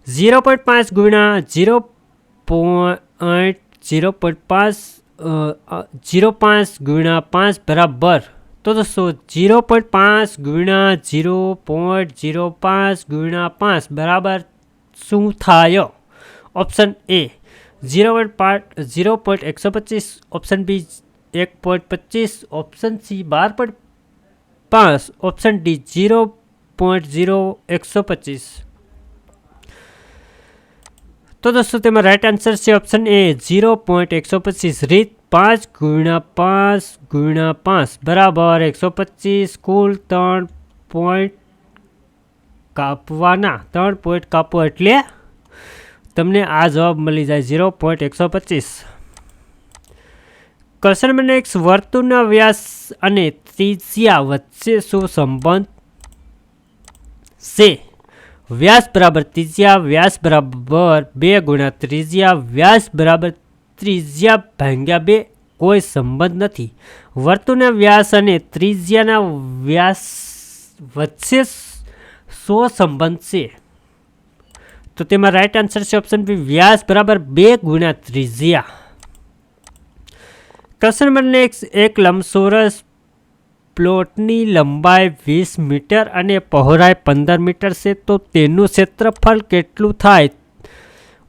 0.5 ગુણ્યા 0.05 ગુણ્યા 5 બરાબર, તો દોસ્તો 0.5 ગુણ્યા 0.05 ગુણ્યા 5 બરાબર શું થાય? Option A 0.125, option B 1.25, option C 12.5, option D 0.0125. તો દોસ્તો તેમાં રાઈટ આન્સર છે ઓપ્શન એ 0.125. રીત 5 ગુણ્યા 5 ગુણ્યા 5 બરાબર 125. કુલ 3 પોઈન્ટ કાપવાના. 3 પોઈન્ટ કાપો એટલે તમને આ જવાબ મળી જાય 0.125. ક્વેશ્ચન નંબર નેક્સ્ટ, વર્તુળના વ્યાસ અને ત્રિજ્યા વચ્ચે શું સંબંધ છે? વ્યાસ બરાબર ત્રિજ્યા, વ્યાસ બરાબર 2 ગુણ્યા ત્રિજ્યા, વ્યાસ બરાબર ત્રિજ્યા ભાગ્યા 2. કોઈ સંબંધ નથી. વર્તુળના વ્યાસ અને ત્રિજ્યાના વ્યાસ વચ્ચે શો સંબંધ છે? તો તેમાં રાઈટ આન્સર છે ઓપ્શન બી વ્યાસ બરાબર 2 ગુણ્યા ત્રિજ્યા. ક્વેશ્ચન નંબર નેક્સ્ટ, એક લંબચોરસ પ્લોટની લંબાઈ 20 મીટર અને પહોળાઈ 15 મીટર છે તો તેનું ક્ષેત્રફળ કેટલું થાય?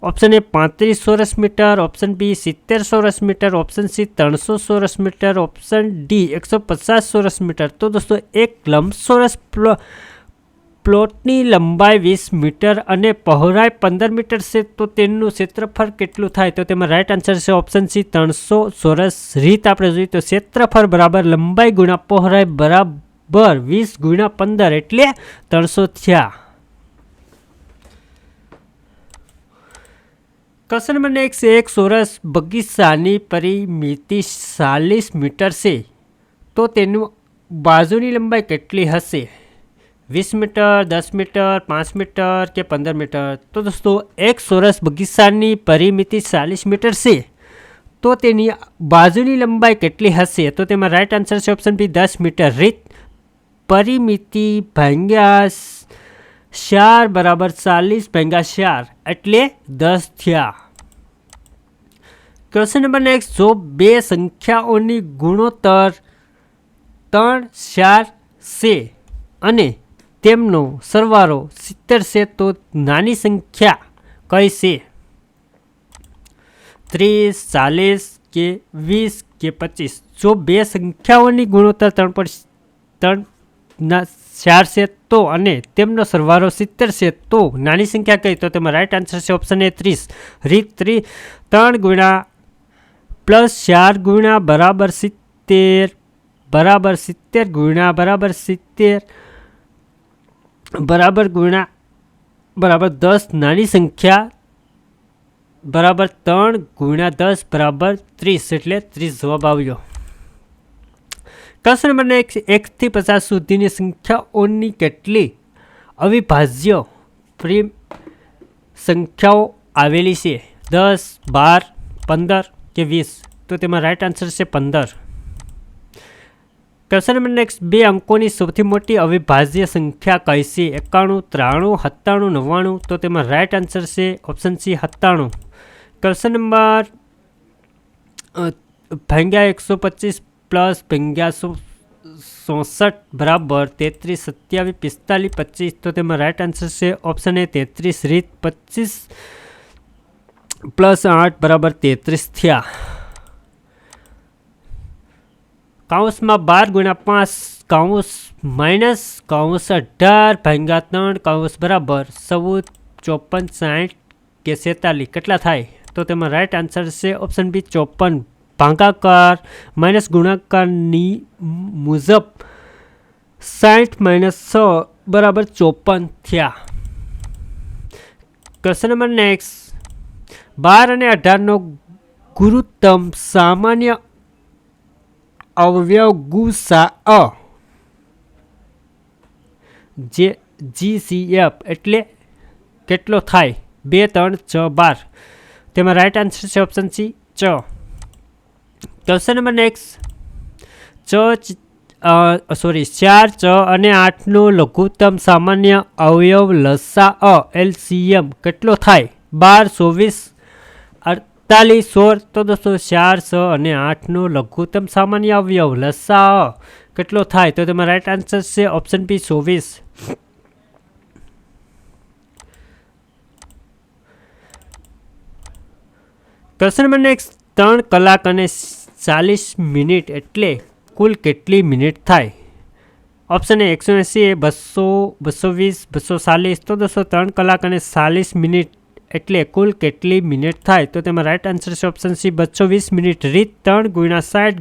ઓપ્શન એ 35 ચોરસ મીટર, ઓપ્શન બી 70 ચોરસ મીટર, ઓપ્શન સી 300 ચોરસ મીટર, ઓપ્શન ડી 150 ચોરસ મીટર. તો દોસ્તો એક લંબચોરસ પ્લોટની લંબાઈ 20 મીટર અને પહોળાઈ 15 મીટર છે તો તેનું ક્ષેત્રફળ કેટલું થાય? તો તેમાં રાઈટ આન્સર છે ઓપ્શન સી 300 ચોરસ. રીત આપણે જોઈએ તો ક્ષેત્રફળ બરાબર લંબાઈ ગુણ્યા પહોળાઈ બરાબર 20 ગુણ્યા 15 એટલે 300 થયા. ક્વેશ્ચન નંબર નેક્સ્ટ, એક ચોરસ બગીચાની પરિમિતિ 40 મીટર છે તો તેનું બાજુની લંબાઈ કેટલી હશે? 20 મીટર, 10 મીટર, 5 મીટર કે 15 મીટર? તો દોસ્તો એક ચોરસ બગીચાની પરિમિતિ 40 મીટર છે તો તેની બાજુની લંબાઈ કેટલી હશે? તો તેમાં રાઈટ આન્સર છે ઓપ્શન બી 10 મીટર. રીત પરિમિતિ ભાગ્યા 4 બરાબર 40 ભાગ્યા 4 એટલે 10 થયા. ક્વેશ્ચન નંબર નેક્સ્ટ, જો બે સંખ્યાઓની ગુણોત્તર 3, 4 છે અને તેમનો સરવાળો 70 છે તો નાની સંખ્યા કઈ છે? 30, 40 કે 20 કે 25? જો બે સંખ્યાઓની ગુણોત્તર 3.4 છે તો અને તેમનો સરવાળો 70 છે તો નાની સંખ્યા કઈ? તો તેમાં રાઈટ આન્સર છે ઓપ્શન એ 30. રીત 3 ગુણ્યા પ્લસ 4 ગુણ્યા બરાબર 70 બરાબર 70 ગુણ્યા બરાબર 70 બરાબર ગુણ્યા બરાબર 10. નાની સંખ્યા બરાબર 3 ગુણ્યા 10 બરાબર 30 એટલે 30 જવાબ આવ્યો. ક્વેશ્ચન નંબર 1 થી 50 સુધીની સંખ્યાઓની કેટલી અવિભાજ્ય સંખ્યાઓ આવેલી છે? 10, 12, 15 કે 20? તો તેમાં રાઈટ આન્સર છે 15. ક્વેશ્ચન નંબર નેક્સ્ટ, 2 અંકોની સૌથી મોટી અવિભાજ્ય સંખ્યા કઈ છે? 91, 93, 97, 99. તો તેમાં રાઈટ આન્સર છે ઓપ્શન સી 97. ક્વેશ્ચન નંબર ભાગ્યા 125 પ્લસ ભાગ્યા 64 બરાબર 33, 27, 45, 25. તો તેમાં રાઈટ આન્સર છે ઓપ્શન એ 33 રીત. 25 પ્લસ 8 બરાબર 33 થયા. કાઉન્સમાં 12 × 5 કાઉન્સ માઇનસ કાઉન્સ 18 ભાગ્યા 3 કાઉન્સ બરાબર 14, 54, 60 કે 46 કેટલા થાય? તો તેમાં રાઈટ આન્સર છે ઓપ્શન બી 54. ભાગાકાર માઇનસ ગુણાકારની મુજબ 60 - 6 બરાબર 54 થયા. ક્વેશ્ચન નંબર નેક્સ્ટ, 12 અને 18નો ગુરુત્તમ સામાન્ય અવયવ ગુસાઅ જે GCF એટલે કેટલો થાય? 2, 3, 6, 12. તેમાં રાઈટ આન્સર છે option C 6. Question number next, 4, 6 અને 8નો લઘુત્તમ સામાન્ય અવયવ લસાઅ LCM કેટલો થાય? 12, 24, 48, 16. તો દોસ્તો 4, 6 અને 8નો લઘુત્તમ સામાન્ય અવયવ લસાઅ કેટલો થાય? તો તેમાં રાઈટ આન્સર છે option B 24. Question number next, 3 કલાક અને 40 મિનિટ એટલે કુલ કેટલી મિનિટ થાય? ઓપ્શન એ 180, 200, 220, 240. તો દોસ્તો 3 કલાક અને 40 મિનિટ એટલે કુલ કેટલી મિનિટ થાય? તો તેમાં રાઈટ આન્સર છે ઓપ્શન સી 220 મિનિટ રીત. 3 × 60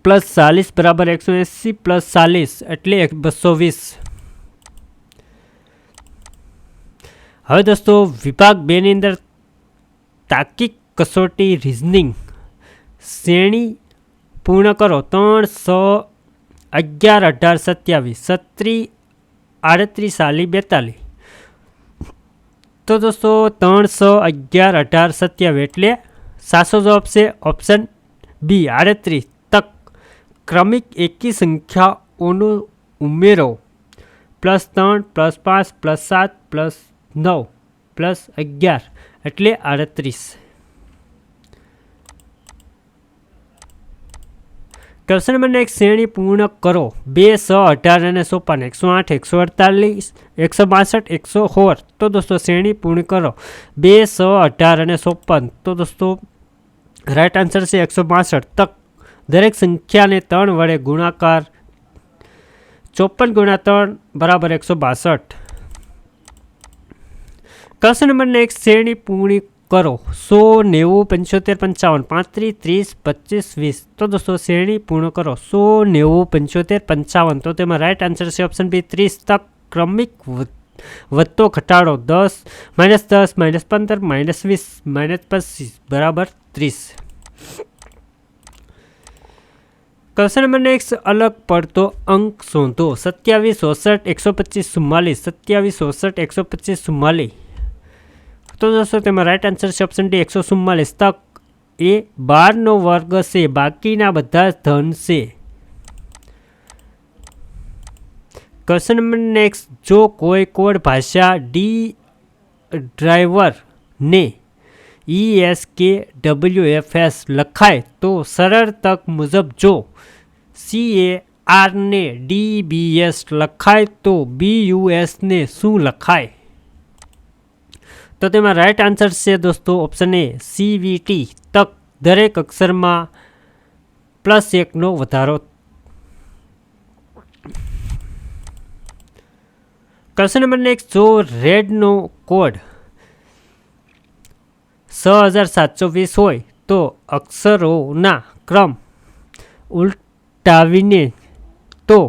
પ્લસ 40 બરાબર 180 પ્લસ 40 એટલે 220. હવે દોસ્તો વિભાગ 2 ની અંદર તાર્કિક કસોટી રીઝનિંગ શ્રેણી પૂર્ણ કરો. 3, 6, 11, 18, 27, 37, 38, 42. તો દોસ્તો 3, 6, 11, 18, 27 એટલે સાચો જવાબ છે ઓપ્શન બી 38. તક ક્રમિક એકી સંખ્યાઓનો ઉમેરો +3, +5, +7, +9, +11 એટલે 38. ક્વેશ્ચન નંબર નેક્સ્ટ, શ્રેણી પૂર્ણ કરો. 2, 6, 18 અને 54, 108, 148, 162, 116. તો દોસ્તો શ્રેણી પૂર્ણ કરો. 2, 6, 18 અને 54. તો દોસ્તો રાઈટ આન્સર છે 162. તક દરેક સંખ્યાને 3 વડે ગુણાકાર. 54 × 3 બરાબર 162. ક્વેશ્ચન નંબર નેક્સ્ટ, શ્રેણી પૂર્ણ કરો. 100, 90, 75, 55, 35, 30, 25, 20. તો દોસ્તો શ્રેણી પૂર્ણ કરો. 100, 90, 75, 55. તો તેમાં રાઈટ આન્સર છે ઓપ્શન બી 30. તક ક્રમિક વધતો ઘટાડો. 10, -10, -15, -20, -25 બરાબર 30. ક્વેશ્ચન નંબર નેક્સ્ટ, અલગ પડતો અંક શોધો. 27, 64, 125, 44. 27, 64, 125, 44. તો દોસ્તો તેમાં રાઈટ આન્સર છે ઓપ્શન ડી 144. તક એ 12નો વર્ગ છે, બાકીના બધા ધન છે. ક્વેશ્ચન નંબર નેક્સ્ટ, જો કોઈ કોડ ભાષા ડી ડ્રાઈવરને ESKWFS લખાય તો સરળ તક મુજબ જો CAR ને DBS લખાય તો BUS ને શું લખાય? તો તેમાં રાઈટ આન્સર છે દોસ્તો ઓપ્શન એ CVT. તક દરેક અક્ષરમાં +1નો વધારો. ક્વેશ્ચન નંબર નેક્સ્ટ, જો રેડનો કોડ 6720 હોય તો અક્ષરોના ક્રમ ઉલટાવીને તો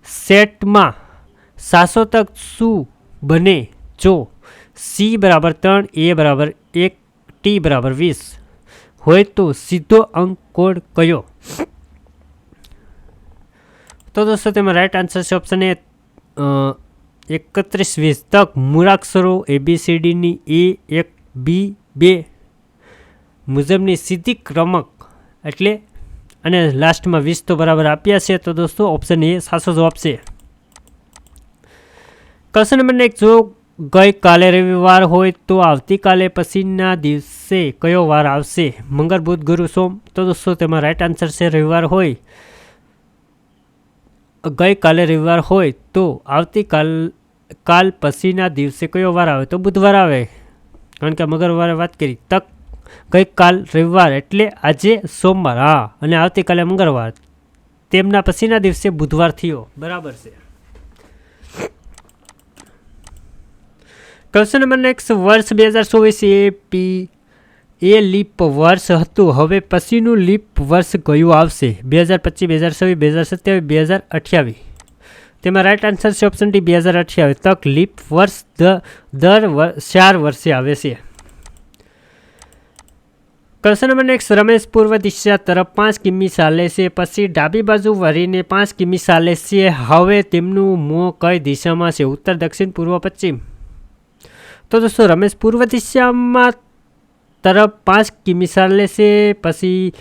સેટમાં 700 તક શું બને? જો C = 3, A = 1, T = 20 હોય તો સીધો અંક કોડ કયો? તો દોસ્તો તેમાં રાઈટ આન્સર છે ઓપ્શન એ 3120. તક મૂળાક્ષરો ABCDની A1, B2 મુજબની સીધી ક્રમક એટલે અને લાસ્ટમાં 20 તો બરાબર આપ્યા છે. તો દોસ્તો ઓપ્શન એ સાચો જવાબ છે. ક્વેશ્ચન નંબર 1, જો ગઈકાલે રવિવાર હોય તો આવતીકાલે પછીના દિવસે કયો વાર આવશે? મંગળ, બુધ, ગુરુ, સોમ. તો દોસ્તો તેમાં રાઈટ આન્સર છે રવિવાર હોય. ગઈકાલે રવિવાર હોય તો કાલ પછીના દિવસે કયો વાર આવે? તો બુધવાર આવે, કારણ કે મંગળવારે વાત કરી. ગઈકાલ રવિવાર એટલે આજે સોમવાર, હા, અને આવતીકાલે મંગળવાર, તેમના પછીના દિવસે બુધવાર થયો. બરાબર છે. ક્વેશ્ચન નંબર 1, વર્ષ 2024 એ લીપ વર્ષ હતું. હવે પછીનું લીપ વર્ષ કયું આવશે? 2025, 2026, 2027, 2028. તેમાં રાઈટ આન્સર છે ઓપ્શન ડી 2028. તક લીપ વર્ષ દર 4 વર્ષે આવે છે. ક્વેશ્ચન નંબર 1, રમેશ પૂર્વ દિશા તરફ 5 કિમી ચાલે છે, પછી ડાબી બાજુ વળીને 5 કિમી ચાલે છે. હવે તેમનું મોં કઈ દિશામાં છે? ઉત્તર, દક્ષિણ, પૂર્વ, પશ્ચિમ. તો દોસ્તો રમેશ પૂર્વ દિશામાં તરફ 5 કિમી ચાલે છે, પછી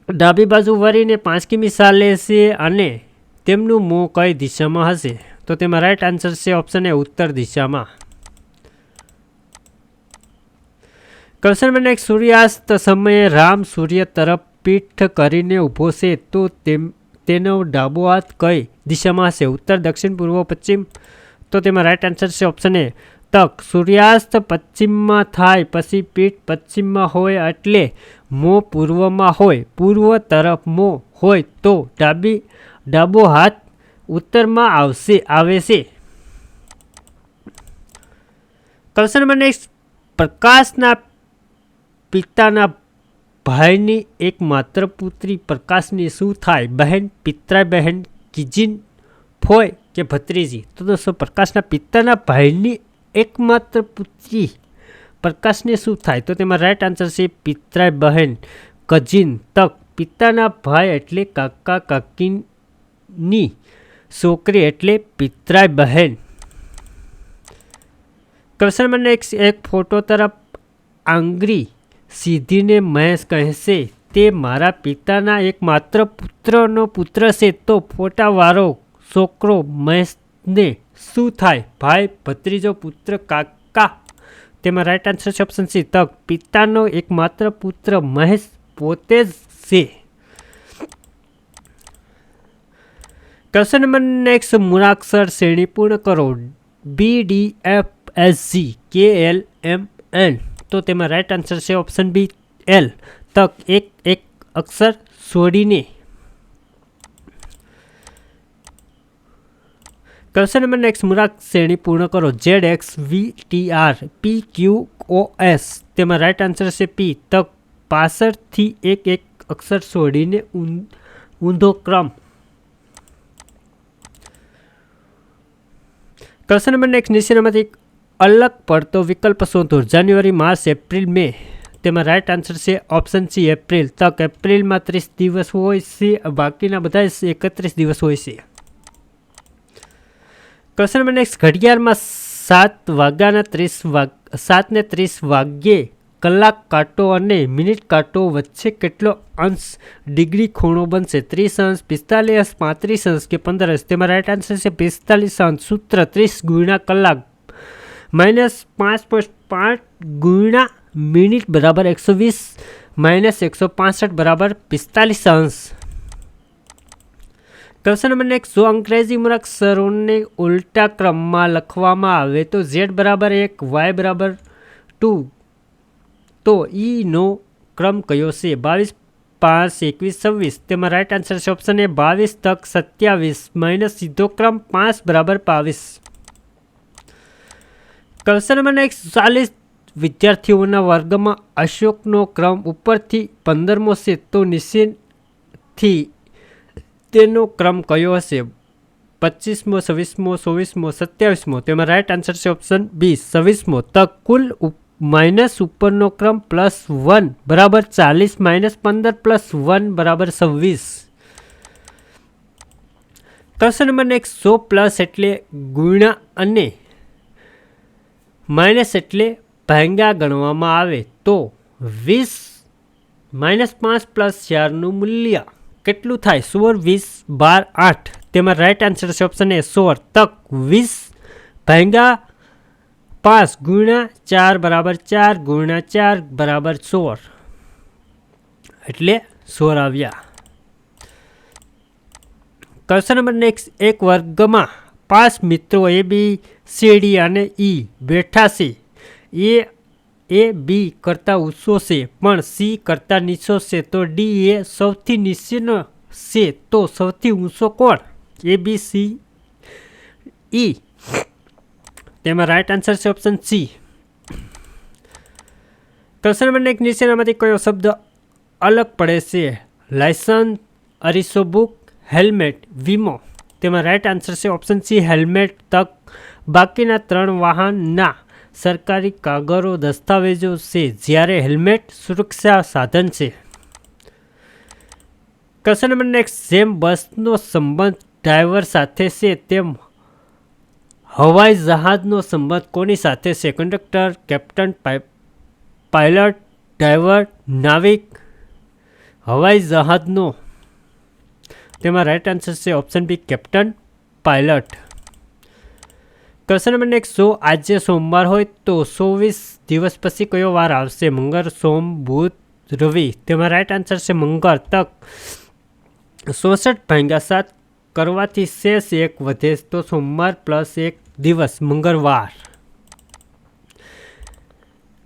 ડાબી બાજુ વળીને 5 કિમી ચાલે છે, અને તેમનું મોં કઈ દિશામાં હશે? તો તેમાં રાઈટ આન્સર છે ઓપ્શન એ ઉત્તર દિશામાં. ક્વેશ્ચન નંબર 1, સૂર્યાસ્ત સમયે રામ સૂર્ય તરફ પીઠ કરીને ઊભો છે, તો તેનો ડાબો હાથ કઈ દિશામાં હશે? ઉત્તર, દક્ષિણ, પૂર્વ, પશ્ચિમ. તો તેમાં રાઈટ આન્સર છે ઓપ્શન એ તક સૂર્યાસ્ત પશ્ચિમમાં થાય, પછી પીઠ પશ્ચિમમાં હોય એટલે મોં પૂર્વમાં હોય. પૂર્વ તરફ મોં હોય તો ડાબો હાથ ઉત્તરમાં આવે છે. ક્વેશ્ચન નંબર 1, પ્રકાશના પિતાના ભાઈની એકમાત્ર પુત્રી પ્રકાશની શું થાય? બહેન, પિતરાઈ બહેન, કીજીન, ફોય કે ભત્રીજી. તો દોસ્તો પ્રકાશના પિતાના ભાઈની એકમાત્ર પુત્રી પ્રકાશને શું થાય? તો તેમાં રાઈટ આન્સર છે પિતરાઈ બહેન, કજીન. તક પિતાના ભાઈ એટલે કાકા કાકીની છોકરી એટલે પિતરાઈ બહેન. ક્વેશ્ચન નંબર 1, એક ફોટો તરફ આંગળી સીધીને મહેશ કહેશે, તે મારા પિતાના એકમાત્ર પુત્રનો પુત્ર છે. તો ફોટાવાળો છોકરો મહેશને શું થાય? ભાઈ, ભત્રીજો, પુત્ર, કાકા. તેમાં રાઈટ આન્સર છે ઓપ્શન સી તક પિતાનો એકમાત્ર પુત્ર મહેશ પોતે જ છે. ક્વેશ્ચન નંબર 1, મૂળાક્ષર શ્રેણી પૂર્ણ કરો. BDFSG KLMN. તો તેમાં રાઈટ આન્સર છે ઓપ્શન બી એલ. તક એક અક્ષર છોડીને. ક્વેશ્ચન નંબર 1, મૂળાક્ષર શ્રેણી પૂર્ણ કરો. ZXVTRPQOS. તેમાં રાઈટ આન્સર છે પી. તક પાછળથી એક અક્ષર છોડીને ઊંધો ક્રમ. ક્વેશ્ચન નંબર 1, નીચેનામાંથી અલગ પડતો વિકલ્પ શોધો. જાન્યુઆરી, માર્ચ, એપ્રિલ, મે. તેમાં રાઈટ આન્સર છે ઓપ્શન સી એપ્રિલ. તક એપ્રિલમાં 30 દિવસ હોય છે, બાકીના બધા 31 દિવસ હોય છે. ક્વેશ્ચન નંબર 1, ઘડિયાળમાં 7:30 કલાક કાંટો અને મિનિટ કાંટો વચ્ચે કેટલો અંશ ડિગ્રી ખૂણો બનશે? 30 અંશ, 45 અંશ, 35 અંશ કે 15 અંશ. તેમાં રાઈટ આન્સર છે 45 અંશ. સૂત્ર 30 ગુણ્યા કલાક -5.5 ગુણ્યા મિનિટ બરાબર 120 -165 બરાબર 45 અંશ. ક્વેશ્ચન નંબર 1, જો અંગ્રેજી મૂળાક્ષરોને ઉલટા ક્રમમાં લખવામાં આવે તો Z બરાબર 1, Y બરાબર 2, તો નો ક્રમ કયો છે? 22, 5, 21, 26. તેમાં રાઈટ આન્સર છે ઓપ્શન એ 22. તક 27 માઇનસ સીધો ક્રમ 5 બરાબર 22. ક્વેશ્ચન નંબર 1, 40 વિદ્યાર્થીઓના વર્ગમાં અશોકનો ક્રમ ઉપરથી 15મો છે, તો નીચેથી તેનો ક્રમ કયો હશે? 25મો, 26મો, 24મો, 27મો. તેમાં રાઈટ આન્સર છે ઓપ્શન બી 26મો. તક કુલ માઇનસ ઉપરનો ક્રમ +1 બરાબર 40 -15 +1 બરાબર 26. ક્વેશ્ચન નંબર 1, 100 પ્લસ એટલે ગુણ્યા અને માઇનસ એટલે ભાંગ્યા ગણવામાં આવે તો 20 -5 + 4નું મૂલ્ય કેટલું થાય? 16, 20, 12, 8. તેમાં રાઈટ આન્સર છે ઓપ્શન એ 16. તક 20 ભાગ્યા 5 ગુણ્યા 4 બરાબર 4 ગુણ્યા 4 બરાબર 16, એટલે 16 આવ્યા. Question number next. એક વર્ગમાં 5 મિત્રો A, B, C, D અને E બેઠા છે. એ બી કરતાં ઊંચો છે પણ સી કરતાં નીચો છે, તો ડી એ સૌથી નીચેનો છે, તો સૌથી ઊંચો કોણ? A, B, C, E. તેમાં રાઈટ આન્સર છે option C. Question number next. નીચેનામાંથી કયો શબ્દ અલગ પડે છે? લાયસન્સ, અરીસો, બુક, હેલ્મેટ, વીમો. તેમાં રાઈટ આન્સર છે ઓપ્શન સી હેલ્મેટ. તક બાકીના 3 વાહનના સરકારી કાગળો દસ્તાવેજો છે, જ્યારે હેલ્મેટ સુરક્ષા સાધન છે. Question number next. જેમ બસનો સંબંધ ડ્રાઈવર સાથે છે, તેમ હવાઈ જહાજનો સંબંધ કોની સાથે છે? કંડક્ટર, કેપ્ટન, પાયલટ, ડ્રાઈવર, નાવિક. હવાઈ જહાજનો. તેમાં રાઈટ આન્સર છે option B captain, pilot. Question number next. જો આજે સોમવાર હોય તો 24 દિવસ પછી કયો વાર આવશે? મંગળ, સોમ, બુધ, રવિ. તેમાં રાઈટ આન્સર છે મંગળ. તક 64/7 કરવાથી શેષ 1 વધે, તો સોમવાર +1 દિવસ મંગળવાર.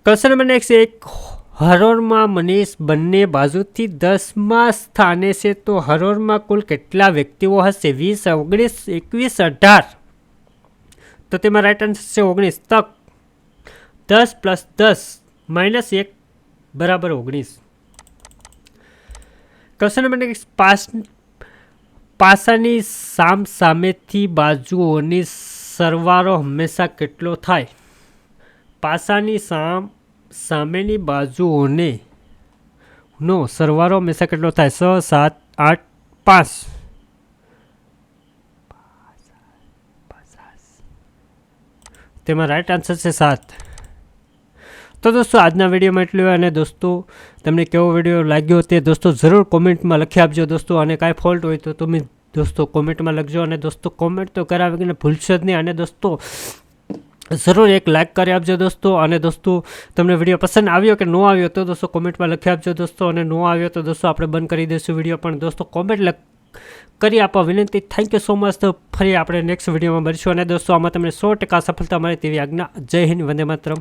Question number next. એક હરોળમાં મનીષ બંને બાજુથી 10મા સ્થાને છે, તો હરોળમાં કુલ કેટલા વ્યક્તિઓ હશે? 20, 19, 21, 18. તો તેમાં રાઈટ આન્સર છે 19. તક 10 + 10 -1 બરાબર 19. Question number next. પાસાની સામેથી બાજુઓની સરવાળો હંમેશા કેટલો થાય? પાસાની સામેની બાજુઓને નો સરવાળો હંમેશા કેટલો થાય? 6, 7, 8, 5. તેમાં રાઈટ આન્સર છે 7. તો દોસ્તો આજના વિડીયોમાં એટલું. અને દોસ્તો તમને કેવો વિડીયો લાગ્યો તે દોસ્તો જરૂર કોમેન્ટમાં લખી આપજો દોસ્તો. અને કાંઈ ફોલ્ટ હોય તો તમે દોસ્તો કોમેન્ટમાં લખજો. અને દોસ્તો કોમેન્ટ તો કરાવીને ભૂલશો જ નહીં. અને દોસ્તો જરૂર એક લાઇક કરી આપજો દોસ્તો. અને દોસ્તો તમને વિડીયો પસંદ આવ્યો કે ન આવ્યો તો દોસ્તો કોમેન્ટમાં લખી આપજો દોસ્તો. અને ન આવ્યો તો દોસ્તો આપણે બંધ કરી દઈશું વિડીયો. પણ દોસ્તો કોમેન્ટ કરી આપવા વિનંતી. Thank you so much. તો ફરી આપણે નેક્સ્ટ વિડીયોમાં મળીશું. અને દોસ્તો આમાં તમને 100% સફળતા મળે તેવી આજ્ઞા. જય હિન્દ, વંદે માતરમ.